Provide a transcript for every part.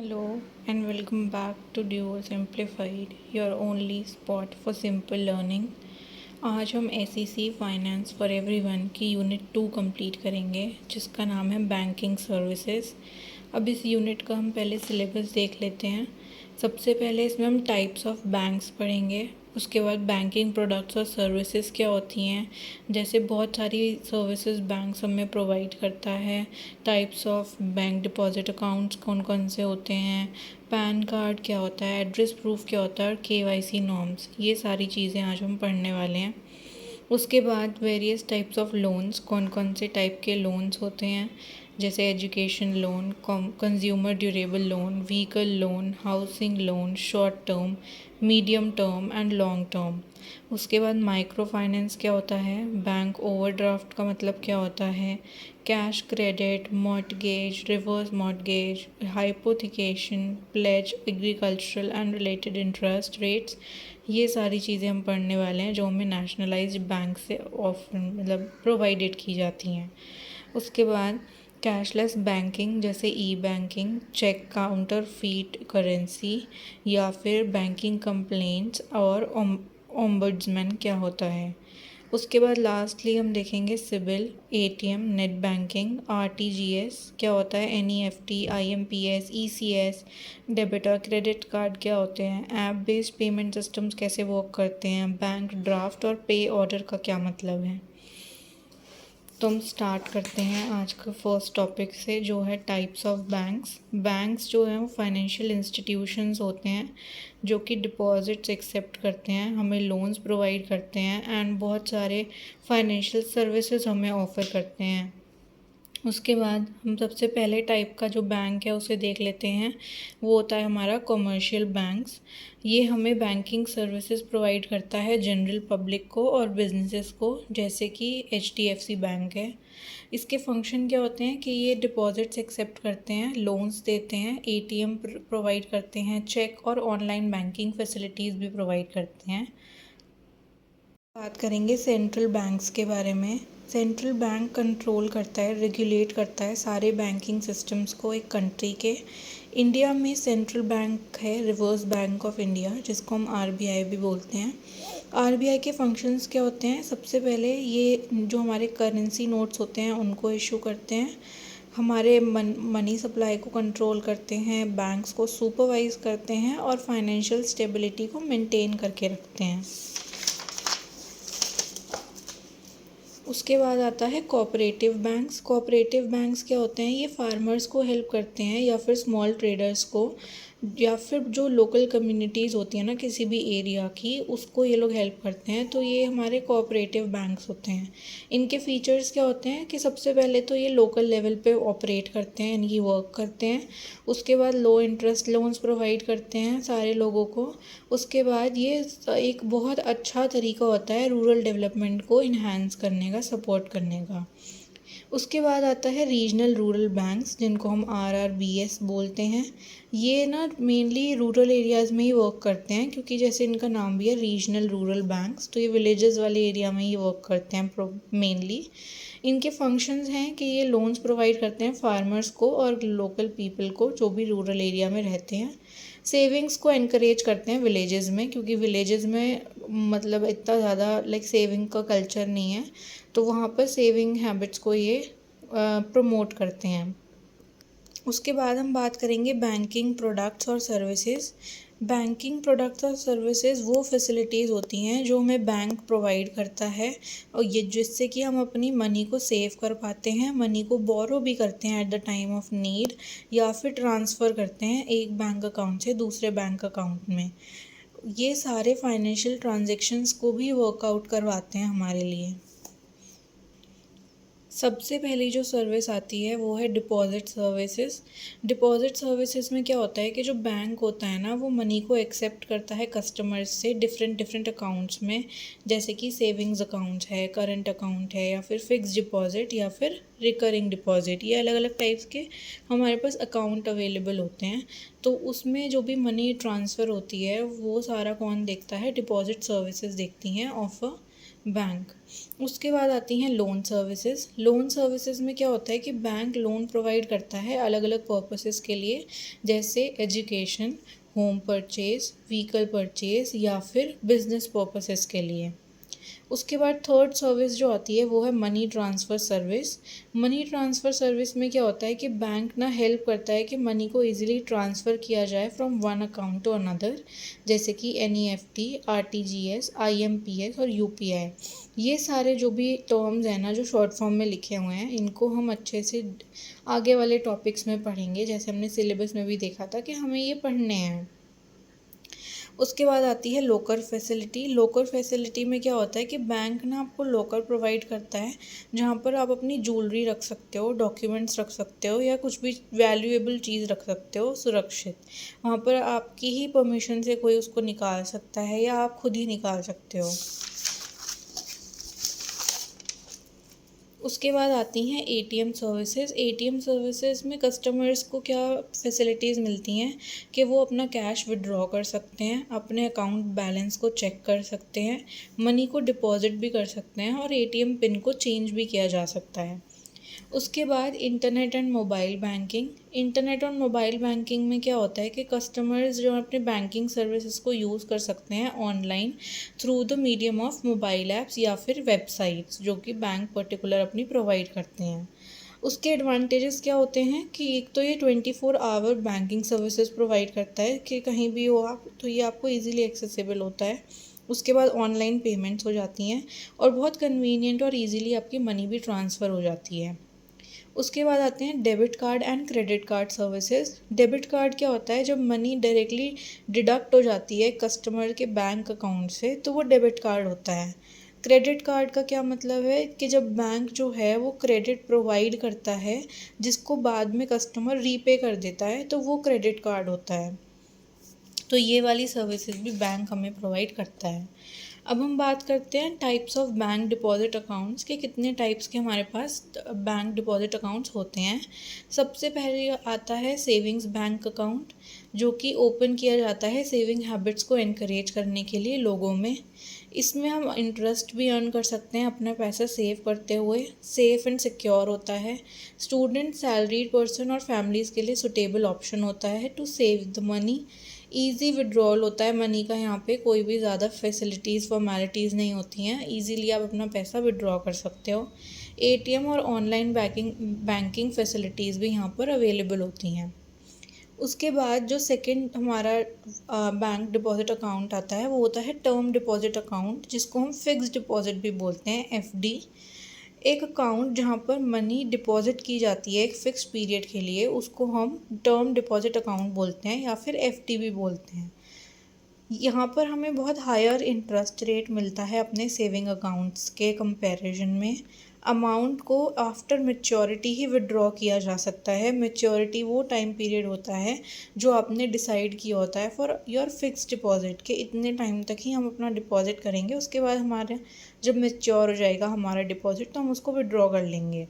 Hello and welcome back to Duo Simplified, your only spot for simple learning. आज हम SEC finance for everyone की unit 2 complete करेंगे जिसका नाम है बैंकिंग सर्विसेज। अब इस यूनिट का हम पहले सिलेबस देख लेते हैं। सबसे पहले इसमें हम टाइप्स ऑफ बैंक्स पढ़ेंगे, उसके बाद बैंकिंग प्रोडक्ट्स और सर्विसेज क्या होती हैं, जैसे बहुत सारी सर्विसेज बैंक्स हमें प्रोवाइड करता है। Types of bank deposit accounts कौन कौन से होते हैं, पैन कार्ड क्या होता है, एड्रेस प्रूफ क्या होता है और KYC नॉर्म्स, ये सारी चीज़ें आज हम पढ़ने वाले हैं। उसके बाद वेरियस टाइप्स ऑफ लोन्स, कौन कौन से टाइप के लोन्स होते हैं, जैसे education loan, consumer durable loan, vehicle loan, housing loan, short term, medium term and long term. उसके बाद माइक्रो फाइनेंस क्या होता है, बैंक ओवरड्राफ्ट का मतलब क्या होता है, cash credit, mortgage, reverse mortgage, hypothecation, pledge, agricultural and related interest rates, ये सारी चीज़ें हम पढ़ने वाले हैं जो हमें नेशनलाइज्ड बैंक से मतलब प्रोवाइडेड की जाती हैं। उसके बाद कैशलेस बैंकिंग जैसे e banking, cheque counterfeit currency या फिर बैंकिंग कंप्लेंट्स और ओम्बड्समैन क्या होता है। उसके बाद लास्टली हम देखेंगे CIBIL, ATM, net banking, RTGS क्या होता है, NEFT, IMPS, ECS, डेबिट और क्रेडिट कार्ड क्या होते हैं, ऐप बेस्ड पेमेंट सिस्टम्स कैसे वर्क करते हैं, बैंक ड्राफ्ट और पे ऑर्डर का क्या मतलब है। तो हम स्टार्ट करते हैं आज का फर्स्ट टॉपिक से जो है टाइप्स ऑफ बैंक्स। बैंक्स जो हैं वो फाइनेंशियल इंस्टीट्यूशंस होते हैं जो कि डिपॉजिट्स एक्सेप्ट करते हैं, हमें लोन्स प्रोवाइड करते हैं एंड बहुत सारे फाइनेंशियल सर्विसेज हमें ऑफ़र करते हैं। उसके बाद हम सबसे पहले टाइप का जो बैंक है उसे देख लेते हैं, वो होता है हमारा कमर्शियल बैंक्स। ये हमें बैंकिंग सर्विसेज प्रोवाइड करता है जनरल पब्लिक को और बिजनेसेस को, जैसे कि HDFC बैंक है। इसके फंक्शन क्या होते हैं कि ये डिपॉजिट्स एक्सेप्ट करते हैं, लोन्स देते हैं, ATM प्रोवाइड करते हैं, चेक और ऑनलाइन बैंकिंग फैसिलिटीज़ भी प्रोवाइड करते हैं। बात करेंगे सेंट्रल बैंक्स के बारे में। सेंट्रल बैंक कंट्रोल करता है, रेगुलेट करता है सारे बैंकिंग सिस्टम्स को एक कंट्री के। इंडिया में सेंट्रल बैंक है रिजर्व बैंक ऑफ इंडिया, जिसको हम RBI भी बोलते हैं। RBI के फंक्शंस क्या होते हैं, सबसे पहले ये जो हमारे करेंसी नोट्स होते हैं उनको इशू करते हैं, हमारे मनी सप्लाई को कंट्रोल करते हैं, बैंक्स को सुपरवाइज करते हैं और फाइनेंशियल स्टेबिलिटी को मेंटेन करके रखते हैं। उसके बाद आता है कोऑपरेटिव बैंक्स। कोऑपरेटिव बैंक्स क्या होते हैं, ये फार्मर्स को हेल्प करते हैं या फिर स्मॉल ट्रेडर्स को, या फिर जो लोकल कम्युनिटीज़ होती हैं ना किसी भी एरिया की, उसको ये लोग हेल्प करते हैं। तो ये हमारे कोऑपरेटिव बैंक्स होते हैं। इनके फीचर्स क्या होते हैं कि सबसे पहले तो ये लोकल लेवल पे ऑपरेट करते हैं, इनकी वर्क करते हैं। उसके बाद लो इंटरेस्ट लोन्स प्रोवाइड करते हैं सारे लोगों को। उसके बाद ये एक बहुत अच्छा तरीका होता है रूरल डेवलपमेंट को इन्हांस करने का, सपोर्ट करने का। उसके बाद आता है रीजनल रूरल बैंक्स, जिनको हम RRBS बोलते हैं। ये ना मेनली रूरल एरियाज़ में ही वर्क करते हैं, क्योंकि जैसे इनका नाम भी है रीजनल रूरल बैंक्स, तो ये विलेजेस वाले एरिया में ही वर्क करते हैं मेनली। इनके फंक्शंस हैं कि ये लोन्स प्रोवाइड करते हैं फार्मर्स को और लोकल पीपल को जो भी रूरल एरिया में रहते हैं। सेविंग्स को एनकरेज करते हैं विलेजेस में, क्योंकि विलेजेस में मतलब इतना ज़्यादा सेविंग का कल्चर नहीं है, तो वहाँ पर सेविंग हैबिट्स को ये प्रमोट करते हैं। उसके बाद हम बात करेंगे बैंकिंग प्रोडक्ट्स और सर्विसेज। बैंकिंग प्रोडक्ट्स और सर्विसेज वो फैसिलिटीज़ होती हैं जो हमें बैंक प्रोवाइड करता है, और ये जिससे कि हम अपनी मनी को सेव कर पाते हैं, मनी को बोरो भी करते हैं at the time of need, या फिर ट्रांसफ़र करते हैं एक बैंक अकाउंट से दूसरे बैंक अकाउंट में। ये सारे फाइनेंशियल ट्रांजेक्शन्स को भी वर्कआउट करवाते हैं हमारे लिए। सबसे पहली जो सर्विस आती है वो है डिपॉजिट सर्विसेज। डिपॉजिट सर्विसेज में क्या होता है कि जो बैंक होता है ना, वो मनी को एक्सेप्ट करता है कस्टमर्स से डिफरेंट अकाउंट्स में, जैसे कि सेविंग्स अकाउंट है, करंट अकाउंट है, या फिर फिक्स डिपॉजिट या फिर रिकरिंग डिपॉजिट। ये अलग अलग टाइप्स के हमारे पास अकाउंट अवेलेबल होते हैं। तो उसमें जो भी मनी ट्रांसफ़र होती है वो सारा कौन देखता है, डिपॉजिट सर्विसेज देखती हैं ऑफ अ बैंक। उसके बाद आती हैं लोन सर्विसेज। लोन सर्विसेज में क्या होता है कि बैंक लोन प्रोवाइड करता है अलग अलग पर्पसेस के लिए, जैसे education, home purchase, vehicle purchase या फिर बिजनेस पर्पसेस के लिए। उसके बाद थर्ड सर्विस जो आती है वो है money transfer service. Money transfer service में क्या होता है कि बैंक ना हेल्प करता है कि मनी को इजीली ट्रांसफ़र किया जाए from one account to another, जैसे कि NEFT, RTGS, IMPS और UPI। ये सारे जो भी टर्म्स हैं ना, जो शॉर्ट फॉर्म में लिखे हुए हैं, इनको हम अच्छे से आगे वाले टॉपिक्स में पढ़ेंगे, जैसे हमने सिलेबस में भी देखा था कि हमें ये पढ़ने हैं। उसके बाद आती है लोकर फैसिलिटी। लोकर फैसिलिटी में क्या होता है कि बैंक ना आपको लोकर प्रोवाइड करता है जहाँ पर आप अपनी ज्वेलरी रख सकते हो, डॉक्यूमेंट्स रख सकते हो या कुछ भी वैल्यूएबल चीज़ रख सकते हो सुरक्षित। वहाँ पर आपकी ही परमिशन से कोई उसको निकाल सकता है या आप खुद ही निकाल सकते हो। उसके बाद आती हैं ATM सर्विसेज। ATM सर्विसेज में कस्टमर्स को क्या फैसिलिटीज़ मिलती हैं कि वो अपना कैश विड्रॉ कर सकते हैं, अपने अकाउंट बैलेंस को चेक कर सकते हैं, मनी को डिपॉजिट भी कर सकते हैं और ATM पिन को चेंज भी किया जा सकता है। उसके बाद internet and mobile banking. Internet और मोबाइल बैंकिंग में क्या होता है कि कस्टमर्स जो अपने बैंकिंग सर्विसेज को यूज़ कर सकते हैं online through the medium of mobile apps या फिर वेबसाइट्स जो कि बैंक पर्टिकुलर अपनी प्रोवाइड करते हैं। उसके एडवांटेजेस क्या होते हैं कि एक तो ये 24 आवर बैंकिंग सर्विसेज प्रोवाइड करता है कि कहीं भी हो आप तो ये आपको ईजिली एक्सेसिबल होता है। उसके बाद ऑनलाइन पेमेंट्स हो जाती हैं और बहुत कन्वीनियंट और ईजिली आपकी मनी भी ट्रांसफ़र हो जाती है। उसके बाद आते हैं debit card and credit card services. Debit card क्या होता है, जब मनी डायरेक्टली डिडक्ट हो जाती है कस्टमर के बैंक अकाउंट से तो वो डेबिट कार्ड होता है। क्रेडिट कार्ड का क्या मतलब है कि जब बैंक जो है वो क्रेडिट प्रोवाइड करता है जिसको बाद में कस्टमर रीपे कर देता है तो वो क्रेडिट कार्ड होता है। तो ये वाली सर्विसेज भी बैंक हमें प्रोवाइड करता है। अब हम बात करते हैं types of bank deposit accounts के कितने टाइप्स के हमारे पास बैंक डिपॉजिट अकाउंट्स होते हैं। सबसे पहले आता है सेविंग्स बैंक अकाउंट, जो कि ओपन किया जाता है सेविंग हैबिट्स को इनकरेज करने के लिए लोगों में। इसमें हम इंटरेस्ट भी अर्न कर सकते हैं अपना पैसा सेव करते हुए। सेफ़ एंड सिक्योर होता है। स्टूडेंट, सैलरीड पर्सन और फैमिलीज़ के लिए सुटेबल ऑप्शन होता है to save the money. Easy withdrawal होता है मनी का, यहाँ पे कोई भी ज़्यादा फैसिलिटीज़ फॉर्मेलिटीज़ नहीं होती हैं, ईज़िली आप अपना पैसा विड्रॉ कर सकते हो। ATM और ऑनलाइन बैंकिंग फैसिलिटीज़ भी यहाँ पर अवेलेबल होती हैं। उसके बाद जो सेकंड हमारा बैंक डिपॉजिट अकाउंट आता है वो होता है टर्म डिपॉजिट अकाउंट, जिसको हम फिक्स्ड डिपॉजिट भी बोलते हैं, FD। एक अकाउंट जहाँ पर मनी डिपॉजिट की जाती है एक फ़िक्स पीरियड के लिए, उसको हम टर्म डिपॉजिट अकाउंट बोलते हैं या फिर FD भी बोलते हैं। यहाँ पर हमें बहुत हायर इंटरेस्ट रेट मिलता है अपने सेविंग अकाउंट्स के कंपैरिजन में। अमाउंट को आफ्टर मैच्योरिटी ही विड्रॉ किया जा सकता है। मैच्योरिटी वो टाइम पीरियड होता है जो आपने डिसाइड किया होता है फॉर योर फिक्स डिपॉजिट के इतने टाइम तक ही हम अपना डिपॉजिट करेंगे, उसके बाद हमारे जब मैच्योर हो जाएगा हमारा डिपॉजिट तो हम उसको विड्रॉ कर लेंगे।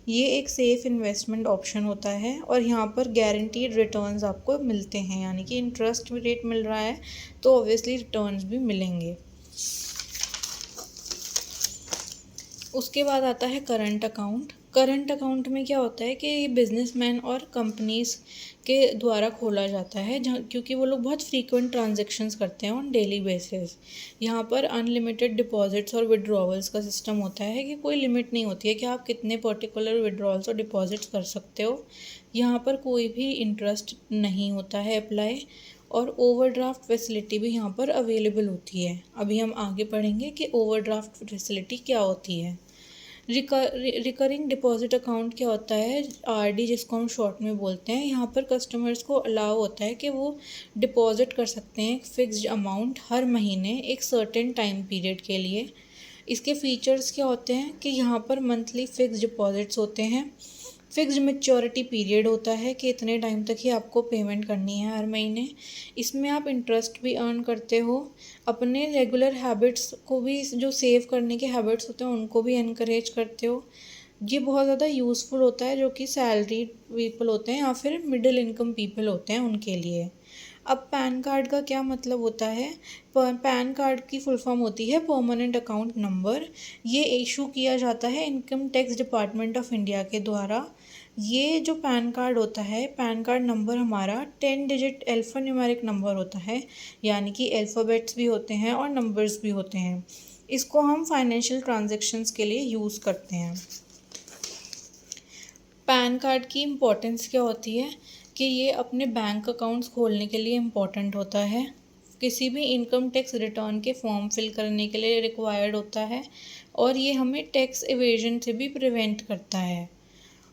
ये एक सेफ़ इन्वेस्टमेंट ऑप्शन होता है और यहाँ पर गारंटीड रिटर्न्स आपको मिलते हैं, यानी कि इंटरेस्ट रेट मिल रहा है तो ऑब्वियसली रिटर्न्स भी मिलेंगे। उसके बाद आता है करंट अकाउंट। करंट अकाउंट में क्या होता है कि ये बिजनेसमैन और कंपनीज़ के द्वारा खोला जाता है जहाँ, क्योंकि वो लोग बहुत फ्रीक्वेंट ट्रांजैक्शंस करते हैं ऑन डेली बेसिस। यहाँ पर अनलिमिटेड डिपॉजिट्स और विड्रॉवल्स का सिस्टम होता है कि कोई लिमिट नहीं होती है कि आप कितने पर्टिकुलर विड्रॉवल्स और डिपॉजिट्स कर सकते हो। यहाँ पर कोई भी इंटरेस्ट नहीं होता है अप्लाई, और ओवरड्राफ्ट फैसिलिटी भी यहाँ पर अवेलेबल होती है। अभी हम आगे पढ़ेंगे कि ओवरड्राफ्ट फैसिलिटी क्या होती है। रिकरिंग डिपॉजिट अकाउंट क्या होता है, RD जिसको हम शॉर्ट में बोलते हैं। यहाँ पर कस्टमर्स को अलाउ होता है कि वो डिपॉजिट कर सकते हैं एक फ़िक्स्ड अमाउंट हर महीने एक सर्टेन टाइम पीरियड के लिए। इसके फीचर्स क्या होते हैं कि यहाँ पर मंथली फ़िक्स्ड डिपॉजिट्स होते हैं, फ़िक्स्ड मैच्योरिटी पीरियड होता है कि इतने टाइम तक ही आपको पेमेंट करनी है हर महीने। इसमें आप इंटरेस्ट भी अर्न करते हो। अपने रेगुलर हैबिट्स को भी, जो सेव करने के हैबिट्स होते हैं उनको भी इनकरेज करते हो। ये बहुत ज़्यादा यूज़फुल होता है जो कि सैलरीड पीपल होते हैं या फिर मिडिल इनकम पीपल होते हैं उनके लिए। अब पैन कार्ड का क्या मतलब होता है? पैन कार्ड की फुल फॉर्म होती है परमानेंट अकाउंट नंबर। ये इशू किया जाता है income tax department of India के द्वारा। ये जो पैन कार्ड होता है, पैन कार्ड नंबर हमारा 10 डिजिट अल्फ़ा न्यूमेरिक नंबर होता है, यानी कि अल्फ़ाबेट्स भी होते हैं और नंबर्स भी होते हैं। इसको हम फाइनेंशियल ट्रांजैक्शंस के लिए यूज़ करते हैं। पैन कार्ड की इम्पोर्टेंस क्या होती है कि ये अपने बैंक अकाउंट्स खोलने के लिए इम्पोर्टेंट होता है, किसी भी इनकम टैक्स रिटर्न के फॉर्म फिल करने के लिए रिक्वायर्ड होता है, और ये हमें टैक्स एवेजन से भी प्रिवेंट करता है।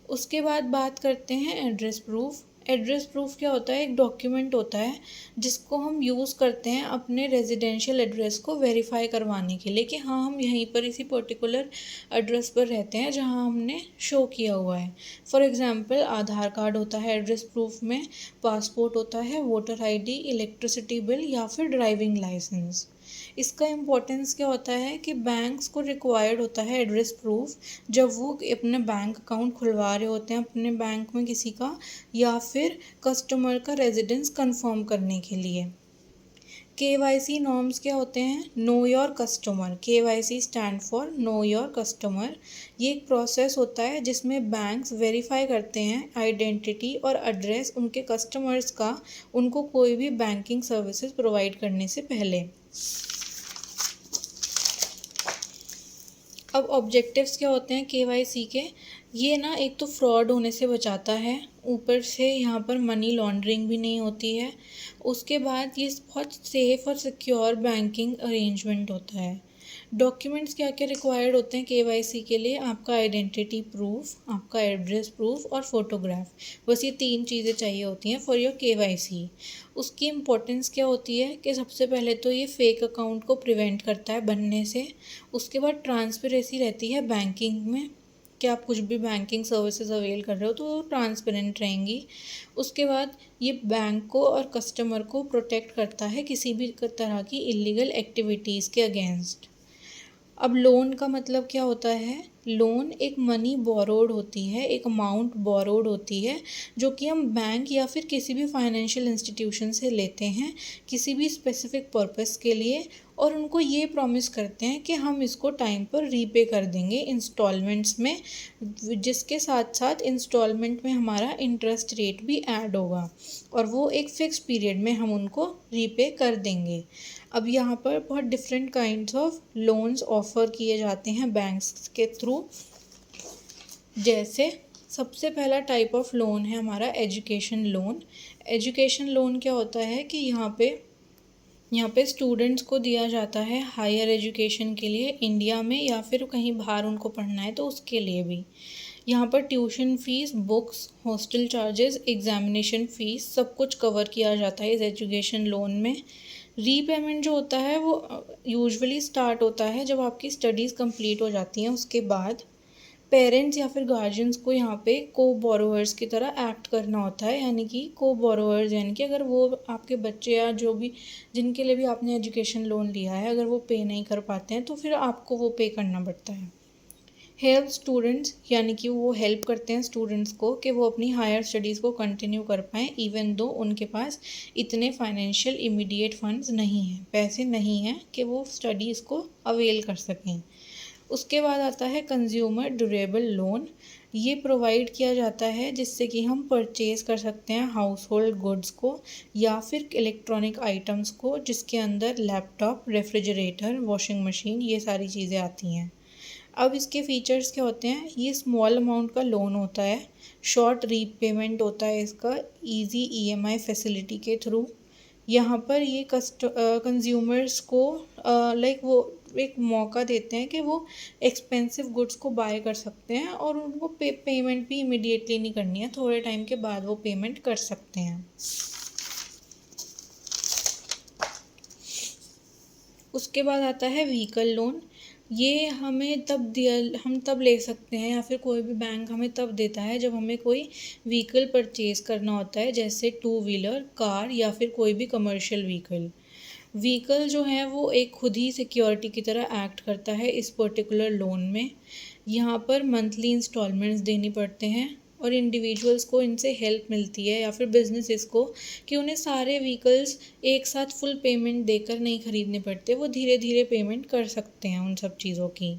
उसके बाद बात करते हैं एड्रेस प्रूफ। एड्रेस प्रूफ क्या होता है? एक डॉक्यूमेंट होता है जिसको हम यूज़ करते हैं अपने रेजिडेंशियल एड्रेस को वेरीफाई करवाने के लिए कि हाँ, हम यहीं पर इसी पर्टिकुलर एड्रेस पर रहते हैं जहाँ हमने शो किया हुआ है। फॉर एग्ज़ाम्पल आधार कार्ड होता है एड्रेस प्रूफ में, पासपोर्ट होता है, वोटर आईडी, इलेक्ट्रिसिटी बिल या फिर ड्राइविंग लाइसेंस। इसका इम्पोर्टेंस क्या होता है कि बैंक्स को रिक्वायर्ड होता है एड्रेस प्रूफ जब वो अपने बैंक अकाउंट खुलवा रहे होते हैं अपने बैंक में किसी का, या फिर कस्टमर का रेजिडेंस कंफर्म करने के लिए। KYC नॉर्म्स क्या होते हैं? Know your customer. KYC stand for know your customer. ये एक प्रोसेस होता है जिसमें बैंक्स वेरीफाई करते हैं आइडेंटिटी और एड्रेस उनके कस्टमर्स का, उनको कोई भी बैंकिंग सर्विसेज प्रोवाइड करने से पहले। अब ऑब्जेक्टिव्स क्या होते हैं KYC के? ये ना एक तो फ्रॉड होने से बचाता है, ऊपर से यहाँ पर मनी लॉन्ड्रिंग भी नहीं होती है। उसके बाद ये बहुत सेफ़ और सिक्योर बैंकिंग अरेंजमेंट होता है। डॉक्यूमेंट्स क्या क्या रिक्वायर्ड होते हैं KYC के लिए? आपका आइडेंटिटी प्रूफ, आपका एड्रेस प्रूफ और फोटोग्राफ। बस ये 3 चीज़ें चाहिए होती हैं फॉर योर KYC। उसकी इम्पोर्टेंस क्या होती है कि सबसे पहले तो ये फेक अकाउंट को प्रिवेंट करता है बनने से। उसके बाद ट्रांसपेरेंसी रहती है बैंकिंग में कि आप कुछ भी बैंकिंग सर्विसेज अवेल कर रहे हो तो वो ट्रांसपेरेंट रहेंगी। उसके बाद ये बैंक को और कस्टमर को प्रोटेक्ट करता है किसी भी तरह की इलीगल एक्टिविटीज़ के अगेंस्ट। अब लोन का मतलब क्या होता है? लोन एक मनी बोरोड होती है, एक अमाउंट बोरोड होती है जो कि हम बैंक या फिर किसी भी फाइनेंशियल इंस्टीट्यूशन से लेते हैं किसी भी स्पेसिफिक पर्पस के लिए, और उनको ये प्रॉमिस करते हैं कि हम इसको टाइम पर रीपे कर देंगे इंस्टॉलमेंट्स में, जिसके साथ साथ इंस्टॉलमेंट में हमारा इंटरेस्ट रेट भी ऐड होगा, और वो एक फ़िक्स पीरियड में हम उनको रीपे कर देंगे। अब यहाँ पर बहुत different kinds of loans offer किए जाते हैं बैंक्स के थ्रू। जैसे सबसे पहला टाइप ऑफ लोन है हमारा एजुकेशन लोन। एजुकेशन लोन क्या होता है कि यहाँ पे स्टूडेंट्स को दिया जाता है हायर एजुकेशन के लिए इंडिया में या फिर कहीं बाहर उनको पढ़ना है तो उसके लिए भी। यहाँ पर tuition fees, books, hostel charges, examination fees सब कुछ कवर किया जाता है इस एजुकेशन लोन में। रीपेमेंट जो होता है वो यूजुअली स्टार्ट होता है जब आपकी स्टडीज़ कंप्लीट हो जाती हैं, उसके बाद पेरेंट्स या फिर गार्जियंस को यहाँ पे को बोरोवर्स की तरह एक्ट करना होता है, यानी कि को बोरोवर्स, यानी कि अगर वो आपके बच्चे या जो भी जिनके लिए भी आपने एजुकेशन लोन लिया है अगर वो पे नहीं कर पाते हैं तो फिर आपको वो पे करना पड़ता है। हेल्प स्टूडेंट्स, यानी कि वो हेल्प करते हैं स्टूडेंट्स को कि वो अपनी हायर स्टडीज़ को कंटिन्यू कर पाएँ इवन दो उनके पास इतने फाइनेंशियल इमीडिएट फंड्स नहीं हैं, पैसे नहीं हैं कि वो स्टडीज़ को अवेल कर सकें। उसके बाद आता है कंज्यूमर ड्यूरेबल लोन। ये प्रोवाइड किया जाता है जिससे कि हम परचेज़ कर सकते हैं हाउस होल्ड गुड्स को या फिर इलेक्ट्रॉनिक आइटम्स को, जिसके अंदर लैपटॉप, रेफ्रिजरेटर, वॉशिंग मशीन, ये सारी चीज़ें आती हैं। अब इसके फीचर्स क्या होते हैं? ये स्मॉल अमाउंट का लोन होता है, शॉर्ट रीपेमेंट होता है इसका, इजी EMI फैसिलिटी के थ्रू। यहाँ पर ये कंज्यूमर्स को वो एक मौका देते हैं कि वो एक्सपेंसिव गुड्स को बाय कर सकते हैं और उनको पेमेंट भी इमीडिएटली नहीं करनी है, थोड़े टाइम के बाद वो पेमेंट कर सकते हैं। उसके बाद आता है व्हीकल लोन। ये हमें हम तब ले सकते हैं या फिर कोई भी बैंक हमें तब देता है जब हमें कोई व्हीकल परचेज़ करना होता है, जैसे 2 व्हीलर, कार या फिर कोई भी कमर्शियल व्हीकल जो है वो एक खुद ही सिक्योरिटी की तरह एक्ट करता है इस पर्टिकुलर लोन में। यहाँ पर मंथली इंस्टॉलमेंट्स देनी पड़ते हैं और इंडिविजुअल्स को इनसे हेल्प मिलती है या फिर बिजनेसेस को कि उन्हें सारे व्हीकल्स एक साथ फुल पेमेंट देकर नहीं खरीदने पड़ते, वो धीरे धीरे पेमेंट कर सकते हैं उन सब चीज़ों की।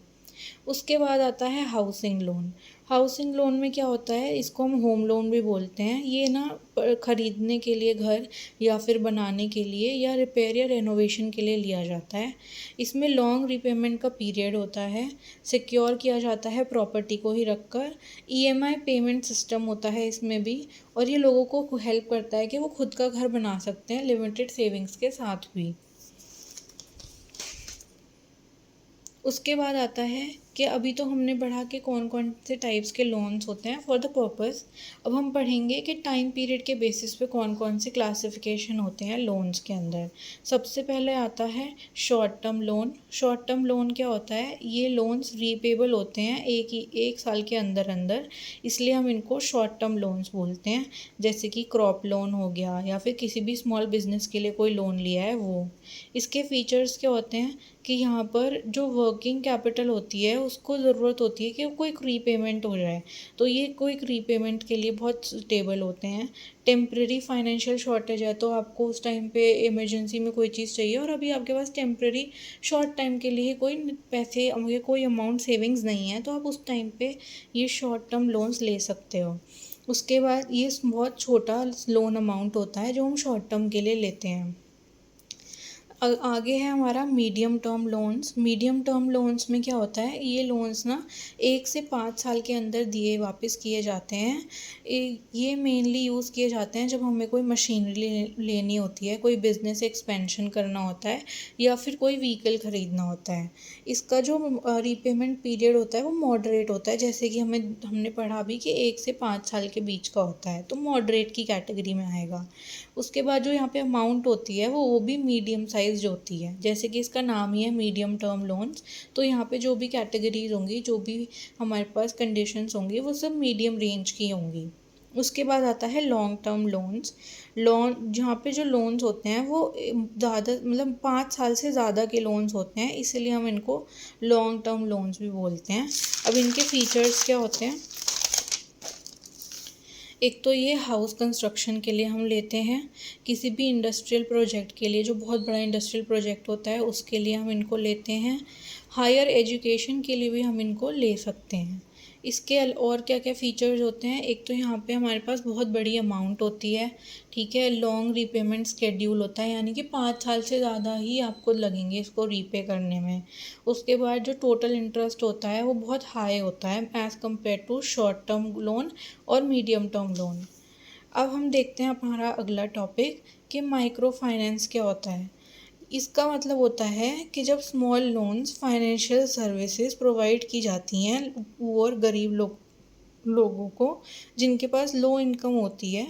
उसके बाद आता है हाउसिंग लोन। हाउसिंग लोन में क्या होता है, इसको हम होम लोन भी बोलते हैं। ये ना ख़रीदने के लिए घर या फिर बनाने के लिए या रिपेयर या रेनोवेशन के लिए लिया जाता है। इसमें लॉन्ग रिपेमेंट का पीरियड होता है, सिक्योर किया जाता है प्रॉपर्टी को ही रखकर, ईएमआई पेमेंट सिस्टम होता है इसमें भी, और ये लोगों को हेल्प करता है कि वो खुद का घर बना सकते हैं लिमिटेड सेविंग्स के साथ भी। उसके बाद आता है कि अभी तो हमने पढ़ा कि कौन कौन से टाइप्स के लोन्स होते हैं फॉर द पर्पस। अब हम पढ़ेंगे कि टाइम पीरियड के बेसिस पे कौन कौन से क्लासिफिकेशन होते हैं लोन्स के अंदर। सबसे पहले आता है short term loan. Short term loan क्या होता है, ये लोन्स रीपेबल होते हैं एक साल के अंदर अंदर, इसलिए हम इनको शॉर्ट टर्म लोन्स बोलते हैं। जैसे कि क्रॉप लोन हो गया या फिर किसी भी स्मॉल बिजनेस के लिए कोई लोन लिया है वो। इसके फीचर्स क्या होते हैं कि यहाँ पर जो वर्किंग कैपिटल होती है उसको ज़रूरत होती है कि क्विक रीपेमेंट हो जाए, तो ये क्विक रीपेमेंट के लिए बहुत स्टेबल होते हैं। टेम्प्रेरी फाइनेंशियल शॉर्टेज है तो आपको उस टाइम पे इमरजेंसी में कोई चीज़ चाहिए और अभी आपके पास टेम्प्रेरी शॉर्ट टाइम के लिए कोई पैसे कोई अमाउंट सेविंग्स नहीं है, तो आप उस टाइम पे ये शॉर्ट टर्म लोन्स ले सकते हो। उसके बाद ये बहुत छोटा लोन अमाउंट होता है जो हम शॉर्ट टर्म के लिए लेते हैं। आगे है हमारा medium term loans. Medium term loans में क्या होता है, ये लोन्स ना 1 से 5 साल के अंदर दिए वापस किए जाते हैं। ये मेनली यूज़ किए जाते हैं जब हमें कोई मशीनरी लेनी होती है, कोई बिज़नेस एक्सपेंशन करना होता है या फिर कोई व्हीकल ख़रीदना होता है। इसका जो रीपेमेंट पीरियड होता है वो मॉडरेट होता है, जैसे कि हमने पढ़ा भी कि 1 से 5 साल के बीच का होता है, तो मॉडरेट की कैटेगरी में आएगा। उसके बाद जो यहाँ पे अमाउंट होती है वो भी मीडियम साइज होती है, जैसे कि इसका नाम ही है मीडियम टर्म लोन्स। तो यहाँ पे जो भी कैटेगरीज होंगी, जो भी हमारे पास कंडीशंस होंगी, वो सब मीडियम रेंज की होंगी। उसके बाद आता है लॉन्ग टर्म लोन्स। जहाँ पे जो लोन्स होते हैं वो ज़्यादा 5 साल से ज़्यादा के लोन्स होते हैं, इसीलिए हम इनको लॉन्ग टर्म लोन्स भी बोलते हैं। अब इनके फीचर्स क्या होते हैं, एक तो ये हाउस कंस्ट्रक्शन के लिए हम लेते हैं, किसी भी इंडस्ट्रियल प्रोजेक्ट के लिए, जो बहुत बड़ा इंडस्ट्रियल प्रोजेक्ट होता है उसके लिए हम इनको लेते हैं। हायर एजुकेशन के लिए भी हम इनको ले सकते हैं। इसके और क्या क्या फ़ीचर्स होते हैं, एक तो यहाँ पे हमारे पास बहुत बड़ी अमाउंट होती है, ठीक है। लॉन्ग रीपेमेंट स्केड्यूल होता है, यानी कि 5 साल से ज़्यादा ही आपको लगेंगे इसको रीपे करने में। उसके बाद जो टोटल इंटरेस्ट होता है वो बहुत हाई होता है as compare to short term loan और मीडियम टर्म लोन। अब हम देखते हैं हमारा अगला टॉपिक कि माइक्रो फाइनेंस क्या होता है। इसका मतलब होता है कि जब small loans financial services provide की जाती हैं पुअर गरीब लोगों को, जिनके पास लो इनकम होती है,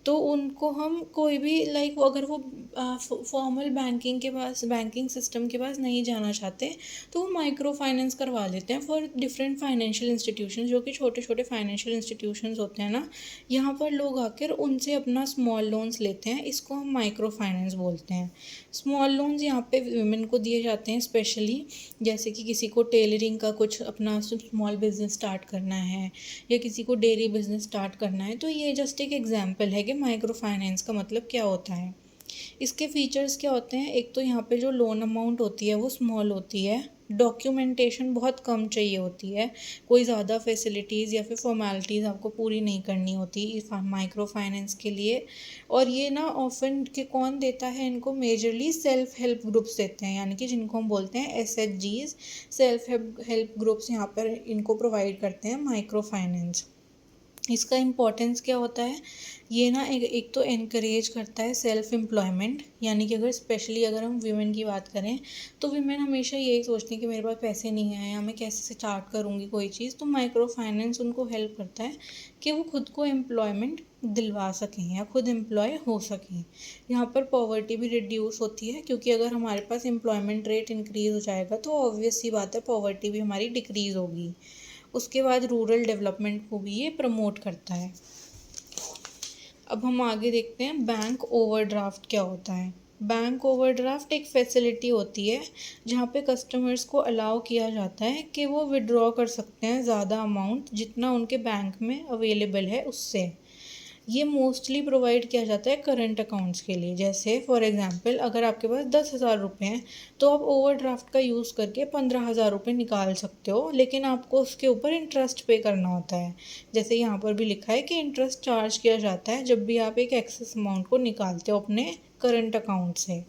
तो उनको हम कोई भी अगर वो फॉर्मल बैंकिंग सिस्टम के पास नहीं जाना चाहते तो वो माइक्रो फाइनेंस करवा लेते हैं फॉर डिफरेंट फाइनेंशियल इंस्टीट्यूशन, जो कि छोटे छोटे फाइनेंशियल इंस्टीट्यूशंस होते हैं ना, यहाँ पर लोग आकर उनसे अपना स्मॉल लोन्स लेते हैं, इसको हम माइक्रो फाइनेंस बोलते हैं। स्मॉल लोन्स यहाँ पे वुमेन को दिए जाते हैं स्पेशली, जैसे कि किसी को टेलरिंग का कुछ अपना स्मॉल बिजनेस स्टार्ट करना है या किसी को डेयरी बिजनेस स्टार्ट करना है, तो ये जस्ट एक एग्जांपल है कि माइक्रो फाइनेंस का मतलब क्या होता है। इसके फीचर्स क्या होते हैं, एक तो यहाँ पे जो लोन अमाउंट होती है वो स्मॉल होती है, डॉक्यूमेंटेशन बहुत कम चाहिए होती है, कोई ज़्यादा फैसिलिटीज़ या फिर फॉर्मेलिटीज़ आपको पूरी नहीं करनी होती इस माइक्रो फाइनेंस के लिए। और ये ना ऑफन के कौन देता है इनको, मेजरली सेल्फ हेल्प ग्रुप्स देते हैं, यानी कि जिनको हम बोलते हैं SHGs, सेल्फ हेल्प ग्रुप्स यहाँ पर इनको प्रोवाइड करते हैं माइक्रो फाइनेंस। इसका इम्पोर्टेंस क्या होता है, ये ना एक तो एनकरेज करता है सेल्फ एम्प्लॉयमेंट, यानी कि स्पेशली अगर हम वीमेन की बात करें तो वीमेन हमेशा यही सोचती हैं कि मेरे पास पैसे नहीं हैं या मैं कैसे से स्टार्ट करूँगी कोई चीज़, तो माइक्रो फाइनेंस उनको हेल्प करता है कि वो खुद को एम्प्लॉयमेंट दिलवा सकें या खुद एम्प्लॉय हो सकें। यहाँ पर पॉवर्टी भी रिड्यूस होती है, क्योंकि अगर हमारे पास एम्प्लॉयमेंट रेट इंक्रीज़ हो जाएगा तो ऑब्वियस सी बात है पॉवर्टी भी हमारी डिक्रीज़ होगी। उसके बाद रूरल डेवलपमेंट को भी ये प्रमोट करता है। अब हम आगे देखते हैं बैंक ओवरड्राफ्ट क्या होता है। बैंक ओवरड्राफ्ट एक फैसिलिटी होती है जहाँ पे कस्टमर्स को अलाउ किया जाता है कि वो विड्रॉ कर सकते हैं ज़्यादा अमाउंट जितना उनके बैंक में अवेलेबल है उससे। ये मोस्टली प्रोवाइड किया जाता है करंट अकाउंट्स के लिए। जैसे फॉर एग्जांपल अगर आपके पास 10,000 रुपये हैं तो आप ओवरड्राफ्ट का यूज़ करके 15,000 रुपये निकाल सकते हो, लेकिन आपको उसके ऊपर इंटरेस्ट पे करना होता है। जैसे यहाँ पर भी लिखा है कि इंटरेस्ट चार्ज किया जाता है जब भी आप एक एक्सेस अमाउंट को निकालते हो अपने करंट अकाउंट से।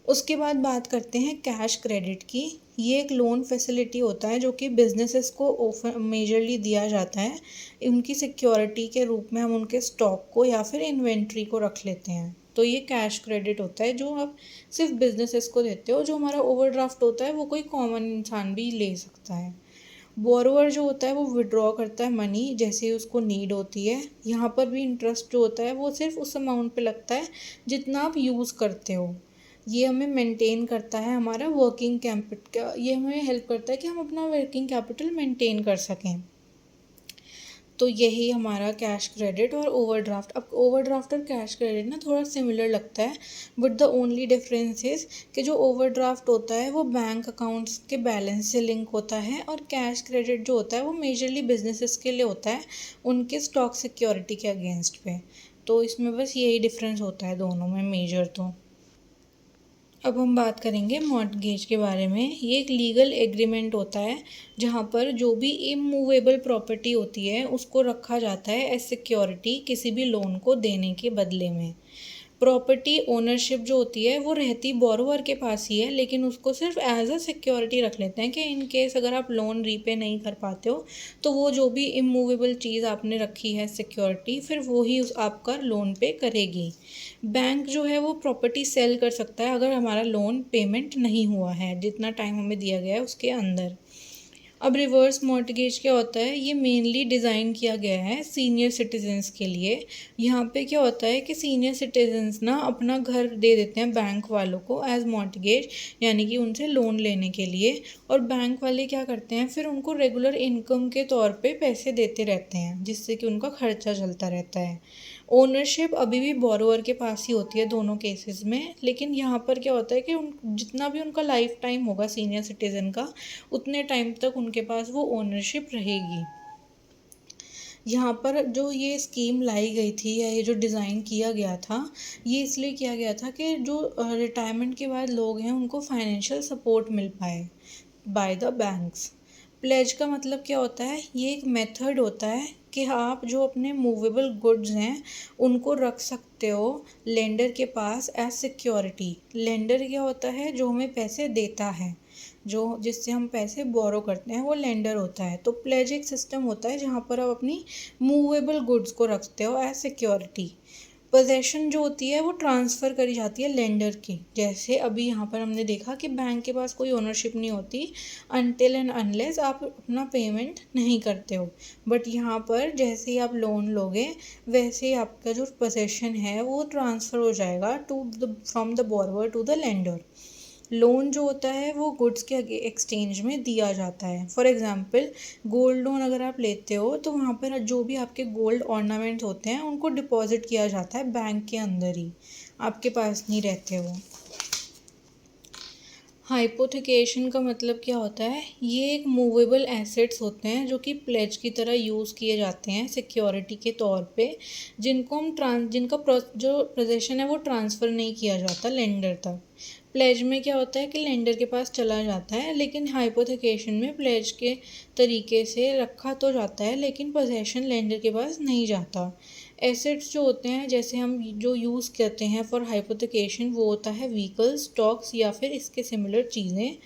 उसके बाद बात करते हैं कैश क्रेडिट की। ये एक लोन फैसिलिटी होता है जो कि बिजनेसेस को ऑफर मेजरली दिया जाता है। उनकी सिक्योरिटी के रूप में हम उनके स्टॉक को या फिर इन्वेंट्री को रख लेते हैं। तो ये कैश क्रेडिट होता है जो आप सिर्फ बिजनेसेस को देते हो। जो हमारा ओवरड्राफ्ट होता है वो कोई कॉमन इंसान भी ले सकता है। बोरोवर जो होता है वो विड्रॉ करता है मनी जैसे ही उसको नीड होती है। यहाँ पर भी इंटरेस्ट जो होता है वो सिर्फ उस अमाउंट पे लगता है जितना आप यूज़ करते हो। ये हमें मेंटेन करता है हमारा वर्किंग कैपिटल, ये हमें हेल्प करता है कि हम अपना वर्किंग कैपिटल मेंटेन कर सकें। तो यही हमारा कैश क्रेडिट और ओवरड्राफ्ट। अब ओवरड्राफ्ट और कैश क्रेडिट ना थोड़ा सिमिलर लगता है, but the only difference is कि जो ओवरड्राफ्ट होता है वो बैंक अकाउंट्स के बैलेंस से लिंक होता है और कैश क्रेडिट जो होता है वो मेजरली बिजनेसेस के लिए होता है, उनके स्टॉक सिक्योरिटी के अगेंस्ट पे। तो इसमें बस यही डिफरेंस होता है दोनों में मेजर। तो अब हम बात करेंगे मॉर्टगेज के बारे में। ये एक लीगल एग्रीमेंट होता है जहाँ पर जो भी इमूवेबल प्रॉपर्टी होती है उसको रखा जाता है एज सिक्योरिटी किसी भी लोन को देने के बदले में। प्रॉपर्टी ओनरशिप जो होती है वो रहती बोरोवर के पास ही है, लेकिन उसको सिर्फ एज अ सिक्योरिटी रख लेते हैं कि इन केस अगर आप लोन रीपे नहीं कर पाते हो तो वो जो भी इमूवेबल चीज़ आपने रखी है सिक्योरिटी फिर वो ही उस आपका लोन पे करेगी। बैंक जो है वो प्रॉपर्टी सेल कर सकता है अगर हमारा लोन पेमेंट नहीं हुआ है जितना टाइम हमें दिया गया है उसके अंदर। अब रिवर्स मॉर्टगेज क्या होता है, ये मेनली डिज़ाइन किया गया है सीनियर सिटीजन्स के लिए। यहाँ पे क्या होता है कि सीनियर सिटीजन्स ना अपना घर दे देते हैं बैंक वालों को एज मॉर्टगेज, यानी कि उनसे लोन लेने के लिए। और बैंक वाले क्या करते हैं फिर उनको रेगुलर इनकम के तौर पे पैसे देते रहते हैं जिससे कि उनका खर्चा चलता रहता है। ओनरशिप अभी भी बोरोवर के पास ही होती है दोनों केसेस में, लेकिन यहाँ पर क्या होता है कि उन जितना भी उनका लाइफ टाइम होगा सीनियर सिटीज़न का उतने टाइम तक उनके पास वो ओनरशिप रहेगी। यहाँ पर जो ये स्कीम लाई गई थी या ये जो डिज़ाइन किया गया था ये इसलिए किया गया था कि जो रिटायरमेंट के बाद लोग हैं उनको financial support mill pi by the banks. Pledge का मतलब क्या होता है, ये एक मेथड होता है कि आप जो अपने मूवेबल गुड्स हैं उनको रख सकते हो लेंडर के पास एज सिक्योरिटी। लेंडर क्या होता है, जो हमें पैसे देता है, जो जिससे हम पैसे बोरो करते हैं वो लेंडर होता है। तो प्लेज एक सिस्टम होता है जहाँ पर आप अपनी मूवेबल गुड्स को रखते हो एज सिक्योरिटी। पोजेशन जो होती है वो ट्रांसफ़र करी जाती है लेंडर की। जैसे अभी यहाँ पर हमने देखा कि बैंक के पास कोई ओनरशिप नहीं होती अनटिल एंड अनलेस आप अपना पेमेंट नहीं करते हो। बट यहाँ पर जैसे ही आप लोन लोगे वैसे ही आपका जो पोजेशन है वो ट्रांसफ़र हो जाएगा to the from the borrower to the lender. Loan जो होता है वो गुड्स के एक्सचेंज में दिया जाता है। फॉर एग्जांपल गोल्ड लोन अगर आप लेते हो तो वहाँ पर जो भी आपके गोल्ड ऑर्नामेंट्स होते हैं उनको डिपॉजिट किया जाता है बैंक के अंदर ही, आपके पास नहीं रहते वो। हाइपोथिकेशन का मतलब क्या होता है, ये एक मूवेबल एसेट्स होते हैं जो कि प्लेज की तरह यूज़ किए जाते हैं सिक्योरिटी के तौर पे, जिनको हम जो पोजेशन है वो ट्रांसफ़र नहीं किया जाता लेंडर तक। प्लेज में क्या होता है कि लेंडर के पास चला जाता है, लेकिन हाइपोथिकेशन में प्लेज के तरीके से रखा तो जाता है लेकिन पोजेशन लेंडर के पास नहीं जाता। एसेट्स जो होते हैं जैसे हम जो यूज़ करते हैं फॉर हाइपोथिकेशन वो होता है व्हीकल, स्टॉक्स या फिर इसके सिमिलर चीज़ें।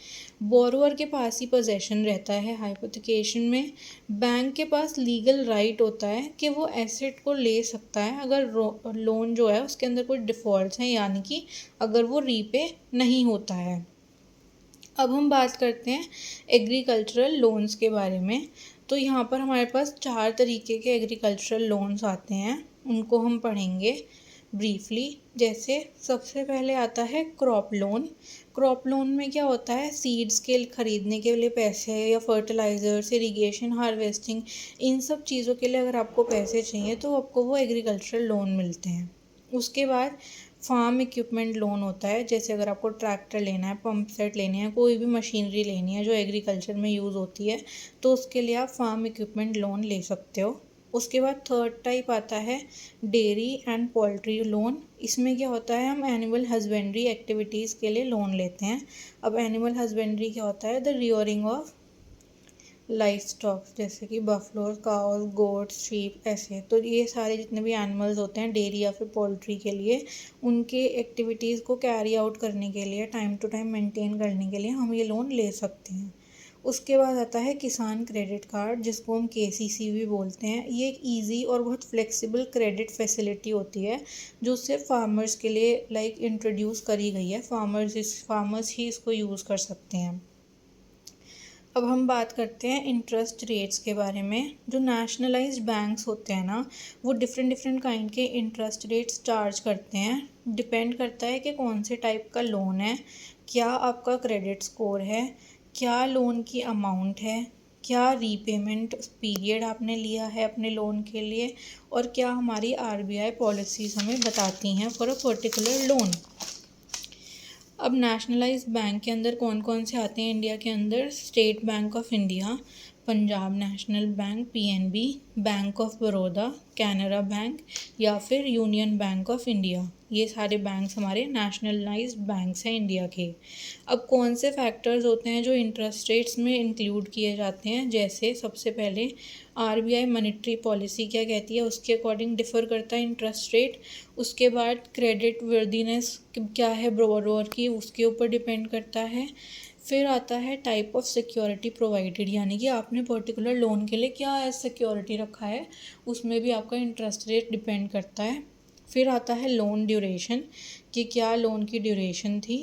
बोरोवर के पास ही पोजेशन रहता है हाइपोथिकेशन में। बैंक के पास लीगल राइट होता है कि वो एसेट को ले सकता है अगर लोन जो है उसके अंदर कोई डिफ़ॉल्ट्स हैं, यानी कि अगर वो रीपे नहीं होता है। अब हम बात करते हैं एग्रीकल्चरल लोन्स के बारे में। तो यहाँ पर हमारे पास 4 तरीके के एग्रीकल्चरल लोन्स आते हैं, उनको हम पढ़ेंगे ब्रीफली। जैसे सबसे पहले आता है क्रॉप लोन। क्रॉप लोन में क्या होता है, सीड्स के ख़रीदने के लिए पैसे या फर्टिलाइज़र्स, इरिगेशन, हार्वेस्टिंग, इन सब चीज़ों के लिए अगर आपको पैसे चाहिए तो आपको वो एग्रीकल्चरल लोन मिलते हैं। उसके बाद फार्म इक्विपमेंट लोन होता है, जैसे अगर आपको ट्रैक्टर लेना है, पंप सेट लेने हैं, कोई भी मशीनरी लेनी है जो एग्रीकल्चर में यूज़ होती है, तो उसके लिए आप फार्म इक्विपमेंट लोन ले सकते हो। उसके बाद थर्ड टाइप आता है डेयरी एंड पोल्ट्री लोन। इसमें क्या होता है, हम एनिमल हस्बेंड्री एक्टिविटीज़ के लिए लोन लेते हैं। अब एनिमल हस्बेंड्री क्या होता है, the rearing of life stock, जैसे कि बफलोज, काउस, गोट्स, शीप, ऐसे। तो ये सारे जितने भी एनिमल्स होते हैं डेयरी या फिर पोल्ट्री के लिए, उनके एक्टिविटीज़ को कैरी आउट करने के लिए, टाइम टू टाइम मेंटेन करने के लिए हम ये लोन ले सकते हैं। उसके बाद आता है किसान क्रेडिट कार्ड, जिसको हम केसीसी भी बोलते हैं। ये एक ईजी और बहुत फ्लेक्सिबल क्रेडिट फैसिलिटी होती है जो सिर्फ फार्मर्स के लिए इंट्रोड्यूस करी गई है। फार्मर्स ही इसको यूज़ कर सकते हैं। अब हम बात करते हैं इंटरेस्ट रेट्स के बारे में। जो नेशनलाइज्ड बैंक्स होते हैं ना, वो डिफरेंट डिफरेंट काइंड के इंटरेस्ट रेट्स चार्ज करते हैं। डिपेंड करता है कि कौन से टाइप का लोन है, क्या आपका क्रेडिट स्कोर है, क्या लोन की अमाउंट है, क्या रीपेमेंट पीरियड आपने लिया है अपने लोन के लिए, और क्या हमारी आरबीआई पॉलिसीज़ हमें बताती हैं फॉर अ पर्टिकुलर लोन। अब नेशनलाइज्ड बैंक के अंदर कौन कौन से आते हैं इंडिया के अंदर, state bank of India, Punjab national bank PNB, bank of Baroda, Canara bank या फिर यूनियन बैंक ऑफ इंडिया। ये सारे बैंक्स हमारे नेशनलाइज्ड बैंक्स हैं इंडिया के। अब कौन से फैक्टर्स होते हैं जो इंटरेस्ट रेट्स में इंक्लूड किए जाते हैं, जैसे सबसे पहले आरबीआई मॉनेटरी पॉलिसी क्या कहती है उसके अकॉर्डिंग डिफ़र करता है इंटरेस्ट रेट। उसके बाद क्रेडिट वर्दीनेस क्या है बोरोवर की, उसके ऊपर डिपेंड करता है। फिर आता है टाइप ऑफ सिक्योरिटी प्रोवाइडेड, यानी कि आपने पर्टिकुलर लोन के लिए क्या एज सिक्योरिटी रखा है, उसमें भी आपका इंटरेस्ट रेट डिपेंड करता है। फिर आता है लोन ड्यूरेशन, कि क्या लोन की ड्यूरेशन थी,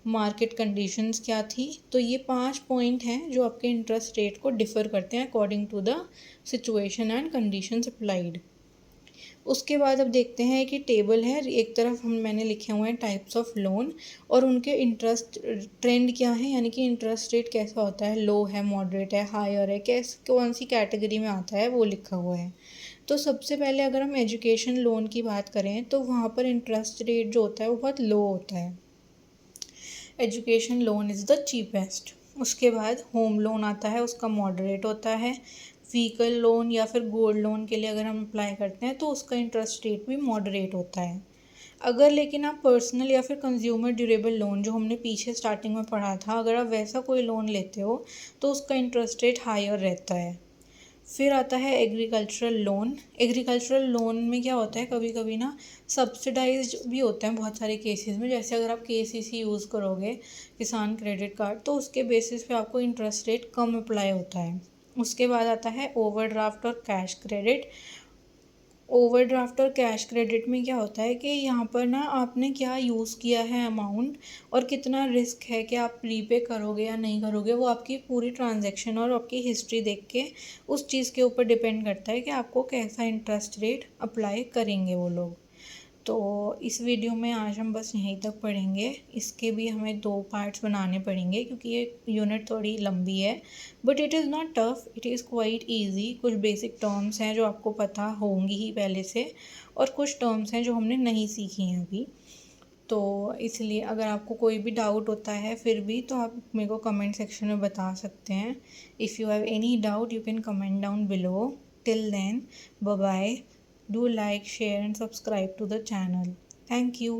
मार्केट कंडीशंस क्या थी। तो ये 5 पॉइंट हैं जो आपके इंटरेस्ट रेट को डिफ़र करते हैं according to the situation and conditions applied. उसके बाद अब देखते हैं कि टेबल है, एक तरफ मैंने लिखे हुए हैं टाइप्स ऑफ लोन और उनके इंटरेस्ट ट्रेंड क्या है, यानी कि इंटरेस्ट रेट कैसा होता है, लो है, मॉडरेट है, हायर है, कौन सी कैटेगरी में आता है वो लिखा हुआ है। तो सबसे पहले अगर हम एजुकेशन लोन की बात करें तो वहाँ पर इंटरेस्ट रेट जो होता है वो बहुत लो होता है। Education loan is the cheapest. उसके बाद होम लोन आता है, उसका मॉडरेट होता है। व्हीकल लोन या फिर गोल्ड लोन के लिए अगर हम अप्लाई करते हैं तो उसका इंटरेस्ट रेट भी मॉडरेट होता है। अगर लेकिन आप पर्सनल या फिर कंज्यूमर ड्यूरेबल लोन, जो हमने पीछे स्टार्टिंग में पढ़ा था, अगर आप वैसा कोई लोन लेते हो तो उसका इंटरेस्ट रेट हायर रहता है। फिर आता है एग्रीकल्चरल लोन। एग्रीकल्चरल लोन में क्या होता है, कभी कभी ना सब्सिडाइज्ड भी होते हैं बहुत सारे केसेस में। जैसे अगर आप केसीसी यूज़ करोगे, किसान क्रेडिट कार्ड, तो उसके बेसिस पे आपको इंटरेस्ट रेट कम अप्लाई होता है। उसके बाद आता है ओवरड्राफ्ट और कैश क्रेडिट। ओवरड्राफ्ट और कैश क्रेडिट में क्या होता है कि यहाँ पर ना आपने क्या यूज़ किया है अमाउंट और कितना रिस्क है कि आप रीपे करोगे या नहीं करोगे, वो आपकी पूरी ट्रांजैक्शन और आपकी हिस्ट्री देख के उस चीज़ के ऊपर डिपेंड करता है कि आपको कैसा इंटरेस्ट रेट अप्लाई करेंगे वो लोग। तो इस वीडियो में आज हम बस यहीं तक पढ़ेंगे। इसके भी हमें 2 पार्ट्स बनाने पड़ेंगे क्योंकि ये यूनिट थोड़ी लंबी है, but it is not tough, it is quite easy. कुछ बेसिक टर्म्स हैं जो आपको पता होंगी ही पहले से, और कुछ टर्म्स हैं जो हमने नहीं सीखी हैं अभी। तो इसलिए अगर आपको कोई भी डाउट होता है फिर भी, तो आप मेरे को कमेंट सेक्शन में बता सकते हैं। If you have any doubt you can comment down below. Till then, bye bye. Do like, share and subscribe to the channel. Thank you.